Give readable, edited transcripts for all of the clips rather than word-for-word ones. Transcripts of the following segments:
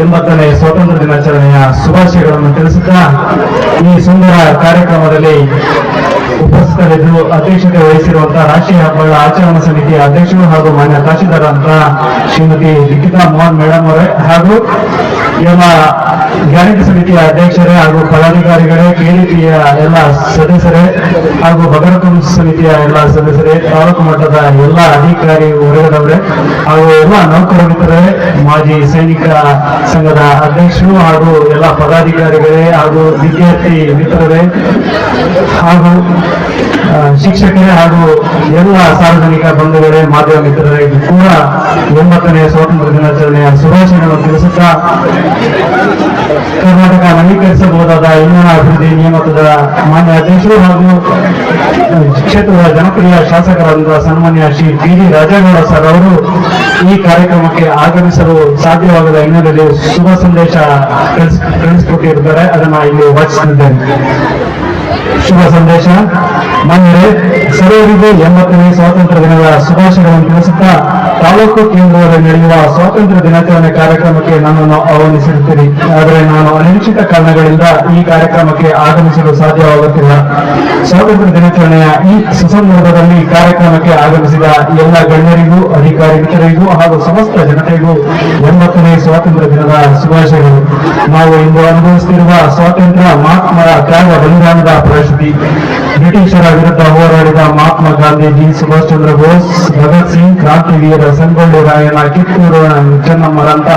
80ನೇ ಸ್ವಾತಂತ್ರ್ಯ ದಿನಾಚರಣೆಯ ಶುಭಾಶಯಗಳನ್ನು ತಿಳಿಸುತ್ತಾ ಈ ಸುಂದರ ಕಾರ್ಯಕ್ರಮದಲ್ಲಿ ಉಪಸ್ಥಿತರಿದ್ದು ಅಧ್ಯಕ್ಷತೆ ವಹಿಸಿರುವಂತಹ ರಾಷ್ಟ್ರೀಯ ಹಬ್ಬಗಳ ಆಚರಣಾ ಸಮಿತಿಯ ಅಧ್ಯಕ್ಷರು ಹಾಗೂ ಮಾನ್ಯ ತಹಶೀಲ್ದಾರ್ ಅಂತ ಶ್ರೀಮತಿ ಲಿಖಿತಾ ಮೋಹನ್ ಮೇಡಮ್ ಅವರೇ ಹಾಗೂ ಎಲ್ಲ ಗ್ಯಾರಂಟಿ ಸಮಿತಿಯ ಅಧ್ಯಕ್ಷರೇ ಹಾಗೂ ಪದಾಧಿಕಾರಿಗಳೇ, ಕೆಡಿಪಿಯ ಎಲ್ಲ ಸದಸ್ಯರೇ ಹಾಗೂ ಬಗರಕಂ ಸಮಿತಿಯ ಎಲ್ಲ ಸದಸ್ಯರೇ, ತಾಲೂಕು ಮಟ್ಟದ ಎಲ್ಲ ಅಧಿಕಾರಿ ವರ್ಗದವರೇ ಹಾಗೂ ಎಲ್ಲ ನೌಕರ ಮಿತ್ರರೇ, ಮಾಜಿ ಸೈನಿಕ ಸಂಘದ ಅಧ್ಯಕ್ಷರು ಹಾಗೂ ಎಲ್ಲ ಪದಾಧಿಕಾರಿಗಳೇ ಹಾಗೂ ವಿದ್ಯಾರ್ಥಿ ಮಿತ್ರರೇ ಹಾಗೂ ಶಿಕ್ಷಕರೇ ಹಾಗೂ ಎಲ್ಲ ಸಾರ್ವಜನಿಕ ಬಂಧುಗಳೇ, ಮಾಧ್ಯಮ ಮಿತ್ರರಿಗೂ ಕೂಡ 80ನೇ ಸ್ವಾತಂತ್ರ್ಯ ದಿನಾಚರಣೆಯ ಶುಭಾಶಯಗಳನ್ನು ತಿಳಿಸುತ್ತಾ ಕರ್ನಾಟಕ ನವೀಕರಿಸಬಹುದಾದ ಇಂಧನ ಅಭಿವೃದ್ಧಿ ನಿಯಮಿತದ ಮಾನ್ಯ ಅಧ್ಯಕ್ಷರು ಹಾಗೂ ಕ್ಷೇತ್ರದ ಜನಪ್ರಿಯ ಶಾಸಕರಾದ ಸನ್ಮಾನ್ಯ ಶ್ರೀ ಟಿ.ಡಿ. ರಾಜೇಗೌಡ ಸರ್ ಅವರು ಈ ಕಾರ್ಯಕ್ರಮಕ್ಕೆ ಆಗಮಿಸಲು ಸಾಧ್ಯವಾಗದ ಹಿನ್ನೆಲೆಯಲ್ಲಿ ಶುಭ ಸಂದೇಶ ಕಳಿಸಿಕೊಟ್ಟಿರುತ್ತಾರೆ. ಅದನ್ನ ಇಲ್ಲಿ ವಾಚಿಸುತ್ತಿದ್ದೇನೆ. ಶುಭ ಸಂದೇಶ. ಮಾನ್ಯರೇ, ಸರ್ವರಿಗೂ 80ನೇ ಸ್ವಾತಂತ್ರ್ಯ ದಿನದ ಶುಭಾಶಯಗಳನ್ನು ತಿಳಿಸುತ್ತಾ ತಾಲೂಕು ಕೇಂದ್ರದಲ್ಲಿ ನಡೆಯುವ ಸ್ವಾತಂತ್ರ್ಯ ದಿನಾಚರಣೆ ಕಾರ್ಯಕ್ರಮಕ್ಕೆ ನನ್ನನ್ನು ಆಹ್ವಾನಿಸಿರುತ್ತೀರಿ. ಆದರೆ ನಾನು ಅನಿಶ್ಚಿತ ಕಾರಣಗಳಿಂದ ಈ ಕಾರ್ಯಕ್ರಮಕ್ಕೆ ಆಗಮಿಸಲು ಸಾಧ್ಯವಾಗುತ್ತಿಲ್ಲ. ಸ್ವಾತಂತ್ರ್ಯ ದಿನಾಚರಣೆಯ ಈ ಸುಸಂದರ್ಭದಲ್ಲಿ ಕಾರ್ಯಕ್ರಮಕ್ಕೆ ಆಗಮಿಸಿದ ಎಲ್ಲ ಗಣ್ಯರಿಗೂ, ಅಧಿಕಾರಿ ಮಿತ್ರರಿಗೂ ಹಾಗೂ ಸಮಸ್ತ ಜನತೆಗೂ 80ನೇ ಸ್ವಾತಂತ್ರ್ಯ ದಿನದ ಶುಭಾಶಯಗಳು. ನಾವು ಇಂದು ಅನುಭವಿಸುತ್ತಿರುವ ಸ್ವಾತಂತ್ರ್ಯ ಮಹಾತ್ಮರ ತ್ಯಾಗ ಬಲಿದಾನದ ಪ್ರಶಸ್ತಿ. ಬ್ರಿಟಿಷರ ವಿರುದ್ಧ ಹೋರಾಡಿದ ಮಹಾತ್ಮ ಗಾಂಧೀಜಿ, ಸುಭಾಷ್ ಚಂದ್ರ ಬೋಸ್, ಭಗತ್ ಸಿಂಗ್, ಕ್ರಾಂತಿವೀರ ಸಂಗೊಳ್ಳಿ ರಾಯಣ್ಣ, ಕಿತ್ತೂರು ಚೆನ್ನಮ್ಮರಂತ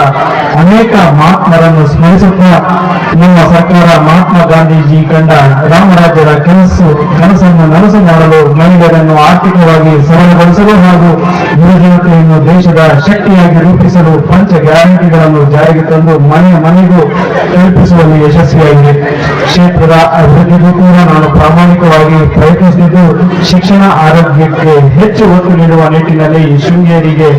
ಅನೇಕ ಮಹಾತ್ಮರನ್ನು ಸ್ಮರಿಸುತ್ತಾ ನಮ್ಮ ಸರ್ಕಾರ ಮಹಾತ್ಮ ಗಾಂಧೀಜಿ ಕಂಡ ರಾಮರಾಜ್ಯದ ಕನಸನ್ನು ನನಸು ಮಾಡಲು ಮಹಿಳೆಯರನ್ನು ಆರ್ಥಿಕವಾಗಿ ಸಬಲಗೊಳಿಸಲು ಹಾಗೂ ಯುವಜನತೆಯನ್ನು ದೇಶದ ಶಕ್ತಿಯಾಗಿ ರೂಪಿಸಲು ಪಂಚ ಗ್ಯಾರಂಟಿಗಳನ್ನು ಜಾರಿಗೆ ತಂದು ಮನೆ ಮನೆಗೂ ತಲುಪಿಸುವಲ್ಲಿ ಯಶಸ್ವಿಯಾಗಿದೆ. ಕ್ಷೇತ್ರದ ಅಭಿವೃದ್ಧಿಗೂ ಕೂಡ ನಾನು ಪ್ರಾಮಾಣಿಕವಾಗಿ ಪ್ರಯತ್ನಿಸುತ್ತಿದ್ದು ಶಿಕ್ಷಣ, ಆರೋಗ್ಯಕ್ಕೆ ಹೆಚ್ಚು ಒತ್ತು ನೀಡುವ ನಿಟ್ಟಿನಲ್ಲಿ ಶೃಂಗೇರಿಗೆ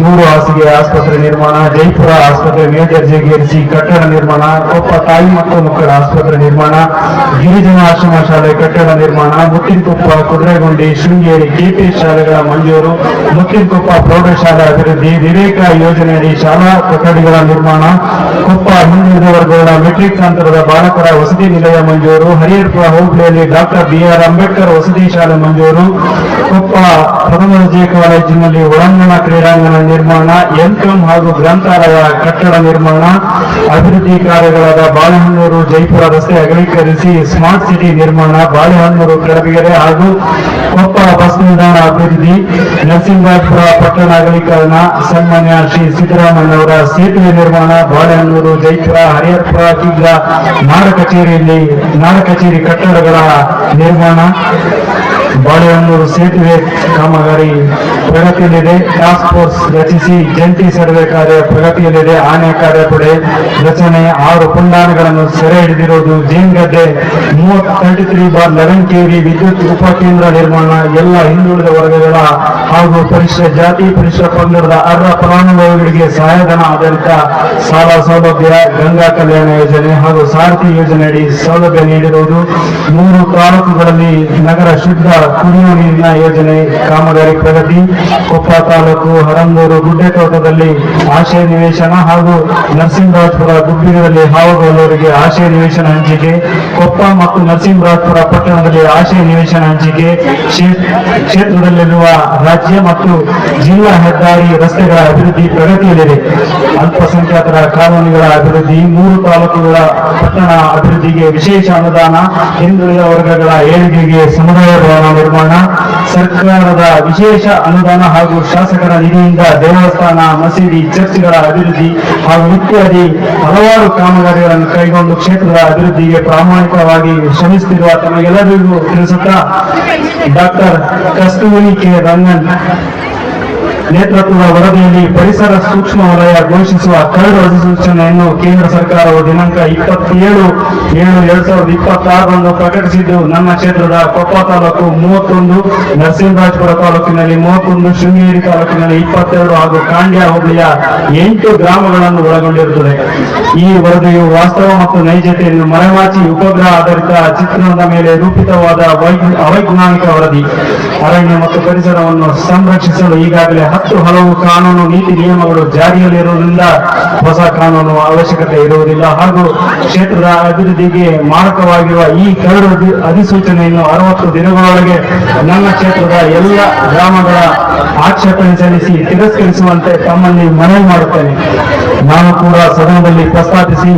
100 ಹಾಸಿಗೆ ಆಸ್ಪತ್ರೆ ನಿರ್ಮಾಣ, ಜೈಪುರ ಆಸ್ಪತ್ರೆ ಮೇಲ್ದರ್ಜೆಗೇರಿಸಿ ಕಟ್ಟಡ ನಿರ್ಮಾಣ, ಕೊಪ್ಪ ತಾಯಿ ಮತ್ತು ಮಕ್ಕಳ ಆಸ್ಪತ್ರೆ ನಿರ್ಮಾಣ, ಗಿರಿಜನ ಆಶ್ರಮ ಶಾಲೆ ಕಟ್ಟಡ ನಿರ್ಮಾಣ, ಮುತ್ತಿನಕೊಪ್ಪ, ಕುದುರೆಗುಂಡಿ, ಶೃಂಗೇರಿ ಕೆಪಿ ಶಾಲೆಗಳ ಮಂಜೂರು, ಮುತ್ತಿನಕೊಪ್ಪ ಪ್ರೌಢಶಾಲೆ ಅಭಿವೃದ್ಧಿ, ವಿವೇಕ ಯೋಜನೆಯಡಿ ಶಾಲಾ ಕೊಠಡಿಗಳ ನಿರ್ಮಾಣ, ಕೊಪ್ಪ ಹಿಂದುಳಿದ ವರ್ಗಗಳ ಮೆಟ್ರಿಕ್ ಅಂತರದ ಬಾಲಕರ ವಸತಿ ನಿಲಯ ಮಂಜೂರು, ಹರಿಹರಪುರ ಹೋಬಳಿಯಲ್ಲಿ ಡಾಕ್ಟರ್ ಬಿ.ಆರ್. ಅಂಬೇಡ್ಕರ್ ವಸತಿ ಶಾಲೆ ಮಂಜೂರು, ಕೊಪ್ಪ ಪ್ರಥಮ ದರ್ಜೆ ಕಾಲೇಜಿನಲ್ಲಿ ಒಳಾಂಗಣ ಕ್ರೀಡಾಂಗಣ ನಿರ್ಮಾಣ, ಎಂ.ಕಾಂ ಹಾಗೂ ಗ್ರಂಥಾಲಯ ಕಟ್ಟಡ ನಿರ್ಮಾಣ, ಅಭಿವೃದ್ಧಿ ಕಾರ್ಯಗಳಾದ ಬಾಳೆಹೊನ್ನೂರು ಜೈಪುರ ರಸ್ತೆ ಅಗಲೀಕರಿಸಿ ಸ್ಮಾರ್ಟ್ ಸಿಟಿ ನಿರ್ಮಾಣ, ಬಾಳೆಹೊನ್ನೂರು ಕೆಳಬಿಗೆರೆ ಹಾಗೂ ಕೊಪ್ಪ ಬಸ್ ನಿಲ್ದಾಣ ಅಭಿವೃದ್ಧಿ, ನರಸಿಂಹರಾಜಪುರ ಪಟ್ಟಣ ಅಗಲೀಕರಣ, ಸನ್ಮಾನ್ಯ ಶ್ರೀ ಸಿದ್ದರಾಮಯ್ಯನವರ ಸೇತುವೆ ನಿರ್ಮಾಣ, ಬಾಳೆಹೊನ್ನೂರು ಜೈಪುರ ಹರಿಹರಪುರ ಕಿಗ್ಗ ನಾಡ ಕಚೇರಿ ಕಟ್ಟಡಗಳ ನಿರ್ಮಾಣ, ಬಾಳೆಹೊನ್ನೂರು ಸೇತುವೆ ಕಾಮಗಾರಿ ಪ್ರಗತಿಯಲ್ಲಿದೆ. ಟಾಸ್ಕ್ ಫೋರ್ಸ್ ರಚಿಸಿ ಜಂಟಿ ಸರ್ವೆ ಕಾರ್ಯ ಪ್ರಗತಿಯಲ್ಲಿದೆ. ಆನೆ ಕಾರ್ಯಪಡೆ ರಚನೆ, 6 ಪುಂಡಾನೆಗಳನ್ನು ಸೆರೆ ಹಿಡಿದಿರುವುದು, ಜೇನ್ಗಡ್ಡೆ 33/11 ಕೆವಿ ವಿದ್ಯುತ್ ಉಪಕೇಂದ್ರ ನಿರ್ಮಾಣ, ಎಲ್ಲ ಹಿಂದುಳಿದ ವರ್ಗಗಳ ಹಾಗೂ ಪರಿಶಿಷ್ಟ ಜಾತಿ ಪರಿಶಿಷ್ಟ ಪಂಗಡದ ಅರ್ಹ ಫಲಾನುಭವಿಗಳಿಗೆ ಸಹಾಯಧನ ಆಧಾರಿತ ಸಾಲ ಸೌಲಭ್ಯ, ಗಂಗಾ ಕಲ್ಯಾಣ ಯೋಜನೆ ಹಾಗೂ ಸಾರಥಿ ಯೋಜನೆಯಡಿ ಸೌಲಭ್ಯ ನೀಡಿರುವುದು, 3 ತಾಲೂಕುಗಳಲ್ಲಿ ನಗರ ಶುದ್ಧ ಕುಡಿಯುವ ನೀರಿನ ಯೋಜನೆ ಕಾಮಗಾರಿ ಪ್ರಗತಿ, ಕೊಪ್ಪ ತಾಲೂಕು ಹರಂದೂರು ಗುಡ್ಡೆತೋಟದಲ್ಲಿ ಆಶ್ರಯ ನಿವೇಶನ ಹಾಗೂ ನರಸಿಂಹರಾಜಪುರ ಗುಬ್ಬಿಗದಲ್ಲಿ ಹಾವುಗೊಲ್ಲೂರಿಗೆ ಆಶ್ರಯ ನಿವೇಶನ ಹಂಚಿಕೆ, ಕೊಪ್ಪ ಮತ್ತು ನರಸಿಂಹರಾಜಪುರ ಪಟ್ಟಣದಲ್ಲಿ ಆಶ್ರಯ ನಿವೇಶನ ಹಂಚಿಕೆ, ಕ್ಷೇತ್ರದಲ್ಲಿರುವ ರಾಜ್ಯ ಮತ್ತು ಜಿಲ್ಲಾ ಹೆದ್ದಾರಿ ರಸ್ತೆಗಳ ಅಭಿವೃದ್ಧಿ ಪ್ರಗತಿಯಲ್ಲಿದೆ. ಅಲ್ಪಸಂಖ್ಯಾತರ ಕಾಲೋನಿಗಳ ಅಭಿವೃದ್ಧಿ, 3 ತಾಲೂಕುಗಳ ಪಟ್ಟಣ ಅಭಿವೃದ್ಧಿಗೆ ವಿಶೇಷ ಅನುದಾನ, ಹಿಂದುಳಿದ ವರ್ಗಗಳ ಏಳಿಗೆಗೆ ಸಮುದಾಯ ಭವನ ನಿರ್ಮಾಣ, ಸರ್ಕಾರದ ವಿಶೇಷ ಅನುದಾನ ಹಾಗೂ ಶಾಸಕರ ನಿಧಿಯಿಂದ ದೇವಸ್ಥಾನ, ಮಸೀದಿ, ಚರ್ಚ್ಗಳ ಅಭಿವೃದ್ಧಿ ಹಾಗೂ ಇತ್ಯಾದಿ ಹಲವಾರು ಕಾಮಗಾರಿಗಳನ್ನು ಕೈಗೊಂಡು ಕ್ಷೇತ್ರದ ಅಭಿವೃದ್ಧಿಗೆ ಪ್ರಾಮಾಣಿಕವಾಗಿ ಶ್ರಮಿಸುತ್ತಿರುವ ತಮಗೆಲ್ಲರಿಗೂ ತಿಳಿಸುತ್ತಾ ಡಾಕ್ಟರ್ ಕಸ್ತೂರಿ ಕೆ ರಂಗನ್ ನೇತೃತ್ವದ ವರದಿಯಲ್ಲಿ ಪರಿಸರ ಸೂಕ್ಷ್ಮ ವಲಯ ಘೋಷಿಸುವ ಕರಡು ಅಧಿಸೂಚನೆಯನ್ನು ಕೇಂದ್ರ ಸರ್ಕಾರವು ದಿನಾಂಕ 27/7/2026 ಪ್ರಕಟಿಸಿದ್ದು, ನಮ್ಮ ಕ್ಷೇತ್ರದ ಕೊಪ್ಪ ತಾಲೂಕು 31, ನರಸಿಂಹರಾಜಪುರ ತಾಲೂಕಿನಲ್ಲಿ 31, ಶೃಂಗೇರಿ ತಾಲೂಕಿನಲ್ಲಿ 22 ಹಾಗೂ ಕಾಂಡ್ಯ ಹೋಬಳಿಯ 8 ಗ್ರಾಮಗಳನ್ನು ಒಳಗೊಂಡಿರುತ್ತದೆ. ಈ ವರದಿಯು ವಾಸ್ತವ ಮತ್ತು ನೈಜತೆಯನ್ನು ಮರೆಮಾಚಿ ಉಪಗ್ರಹ ಆಧಾರಿತ ಚಿತ್ರಣದ ಮೇಲೆ ರೂಪಿತವಾದ ಅವೈಜ್ಞಾನಿಕ ವರದಿ. ಅರಣ್ಯ ಮತ್ತು ಪರಿಸರವನ್ನು ಸಂರಕ್ಷಿಸಲು ಈಗಾಗಲೇ 10 ಹಲವು ಕಾನೂನು ನೀತಿ ನಿಯಮಗಳು ಜಾರಿಯಲ್ಲಿರುವುದರಿಂದ ಹೊಸ ಕಾನೂನು ಅವಶ್ಯಕತೆ ಇರುವುದಿಲ್ಲ ಹಾಗೂ ಕ್ಷೇತ್ರದ ಅಭಿವೃದ್ಧಿಗೆ ಮಾರಕವಾಗಿರುವ ಈ ಕರಡು ಅಧಿಸೂಚನೆಯನ್ನು 60 ದಿನಗಳೊಳಗೆ ನನ್ನ ಕ್ಷೇತ್ರದ ಎಲ್ಲ ಗ್ರಾಮಗಳ ಆಕ್ಷೇಪಣೆ ಸಲ್ಲಿಸಿ ತಿರಸ್ಕರಿಸುವಂತೆ ತಮ್ಮಲ್ಲಿ ಮನವಿ ಮಾಡುತ್ತೇನೆ. ನಾನು ಕೂಡ ಸದನದಲ್ಲಿ ಪ್ರಸ್ತಾಪಿಸಿ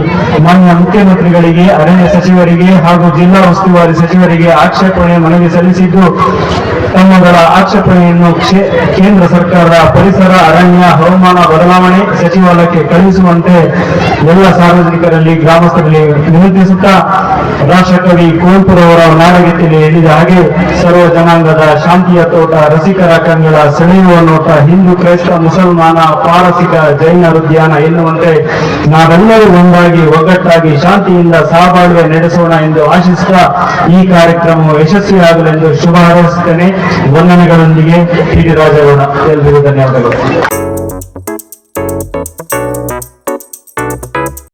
ಮಾನ್ಯ ಮುಖ್ಯಮಂತ್ರಿಗಳಿಗೆ, ಅರಣ್ಯ ಸಚಿವರಿಗೆ ಹಾಗೂ ಜಿಲ್ಲಾ ಉಸ್ತುವಾರಿ ಸಚಿವರಿಗೆ ಆಕ್ಷೇಪಣೆ ಮನವಿ ಸಲ್ಲಿಸಿದ್ದು, ತಮ್ಮಗಳ ಆಕ್ಷೇಪಣೆಯನ್ನು ಕೇಂದ್ರ ಸರ್ಕಾರದ ಪರಿಸರ, ಅರಣ್ಯ, ಹವಾಮಾನ ಬದಲಾವಣೆ ಸಚಿವಾಲಯಕ್ಕೆ ಕಳುಹಿಸುವಂತೆ ಎಲ್ಲ ಸಾರ್ವಜನಿಕರಲ್ಲಿ, ಗ್ರಾಮಸ್ಥರಲ್ಲಿ ವಿನಂತಿಸುತ್ತಾ, ರಾಷ್ಟ್ರಕವಿ ಕುವೆಂಪುರವರ ನಾಡಗೀತೆಯಲ್ಲಿ ಹೇಳಿದ ಹಾಗೆ ಸರ್ವ ಜನಾಂಗದ ಶಾಂತಿಯ ತೋಟ, ರಸಿಕರ ಕಣ್ಗಳ ಸೆಳೆಯುವ ನೋಟ, ಹಿಂದೂ, ಕ್ರೈಸ್ತ, ಮುಸಲ್ಮಾನ, ಪಾರಸಿಕ, ಜೈನರ ಉದ್ಯಾನ ಎನ್ನುವಂತೆ ನಾವೆಲ್ಲರೂ ಒಂದಾಗಿ ಒಗ್ಗಟ್ಟಾಗಿ ಶಾಂತಿಯಿಂದ ಸಹಬಾಳ್ವೆ ನಡೆಸೋಣ ಎಂದು ಆಶಿಸುತ್ತಾ ಈ ಕಾರ್ಯಕ್ರಮವು ಯಶಸ್ವಿಯಾಗಲೆಂದು ಶುಭ ಹಾರೈಸುತ್ತೇನೆ. ವಂದನೆಗಳೊಂದಿಗೆ ಟಿ.ಡಿ. ರಾಜೇಗೌಡ. ಎಲ್ಲರಿಗೂ ಧನ್ಯವಾದಗಳು.